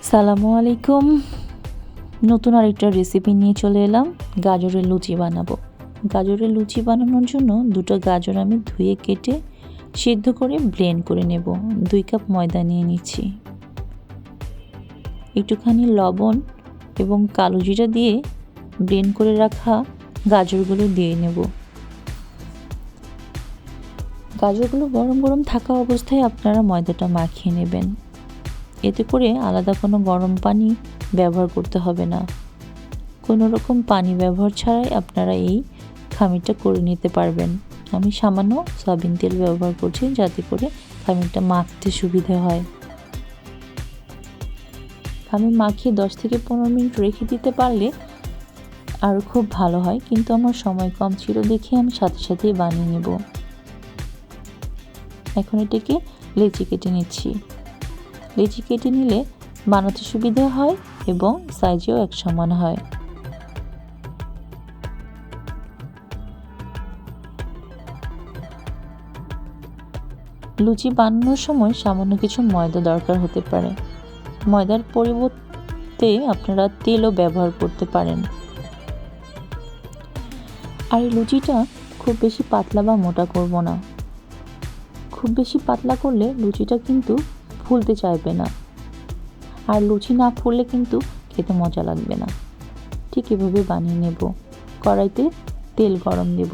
সালামু আলাইকুম। নতুন আরেকটা রেসিপি নিয়ে চলে এলাম। গাজরের লুচি বানাবো। গাজরের লুচি বানানোর জন্য দুটো গাজর আমি ধুয়ে কেটে সিদ্ধ করে ব্লেন্ড করে নেব। 2 কাপ ময়দা নিয়ে নিচ্ছি। একটুখানি লবণ এবং কালো জিরা দিয়ে ব্লেন্ড করে রাখা গাজরগুলো দিয়ে নেব। গাজরগুলো গরম গরম থাকা অবস্থায় আপনারা ময়দাটা মাখিয়ে নেবেন। এতে করে আলাদা কোনো গরম পানি ব্যবহার করতে হবে না। কোনো রকম পানি ব্যবহার ছাড়াই আপনারা এই খামিরটা করে নিতে পারবেন। আমি সামান্য সয়াবিন তেল ব্যবহার করছি যাতে করে খামিরটা মাখতে সুবিধা হয়। খামির মাখিয়ে 10 থেকে 15 মিনিট রেখে দিতে পারলে আরও খুব ভালো হয়, কিন্তু আমার সময় কম ছিল দেখে আমি সাথে সাথেই বানিয়ে নেব। এখন এটাকে লেচি কেটে নিচ্ছি। লেচি কেটে নিলে বানাতে সুবিধা হয় এবং সাইজেও এক সমান হয়। লুচি বানানোর সময় সামান্য কিছু ময়দা দরকার হতে পারে। ময়দার পরিবর্তে আপনারা তেলও ব্যবহার করতে পারেন। আর এই লুচিটা খুব বেশি পাতলা বা মোটা করব না। খুব বেশি পাতলা করলে লুচিটা কিন্তু ফুলতে চাইবে না, আর লুচি না ফুললে কিন্তু খেতে মজা লাগবে না। ঠিক এভাবে বানিয়ে নেব। কড়াইতে তেল গরম দেব।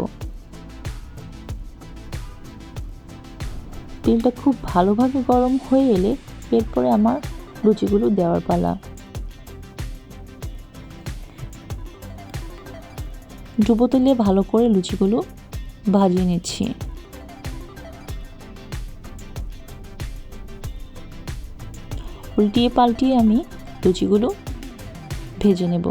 তেলটা খুব ভালোভাবে গরম হয়ে এলে এরপরে আমার লুচিগুলো দেওয়ার পালা। ডুবো তেলে ভালো করে লুচিগুলো ভাজিয়ে নিচ্ছি। উল্টিয়ে পাল্টিয়ে আমি লুচিগুলো ভেজে নেব।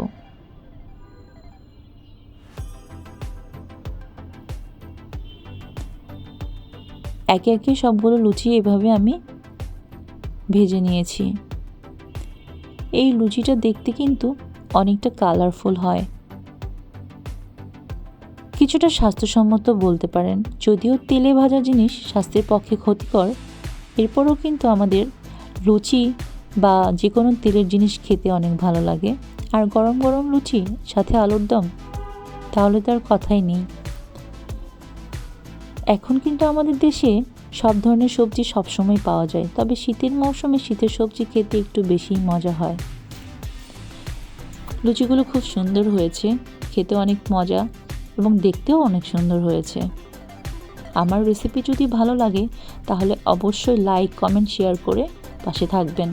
একে একে সবগুলো লুচি এভাবে আমি ভেজে নিয়েছি। এই লুচিটা দেখতে কিন্তু অনেকটা কালারফুল হয়, কিছুটা স্বাস্থ্যসম্মত বলতে পারেন। যদিও তেলে ভাজা জিনিস স্বাস্থ্যের পক্ষে ক্ষতিকর, এরপরও কিন্তু আমাদের লুচি বা যে কোনো তেলের জিনিস খেতে অনেক ভালো লাগে। আর গরম গরম লুচি সাথে আলুর দম, তাহলে তো আর কথাই নেই। এখন কিন্তু আমাদের দেশে সব ধরনের সবজি সবসময় পাওয়া যায়, তবে শীতের মৌসুমে শীতের সবজি খেতে একটু বেশি মজা হয়। লুচিগুলো খুব সুন্দর হয়েছে, খেতে অনেক মজা এবং দেখতেও অনেক সুন্দর হয়েছে। আমার রেসিপি যদি ভালো লাগে তাহলে অবশ্যই লাইক, কমেন্ট, শেয়ার করে পাশে থাকবেন।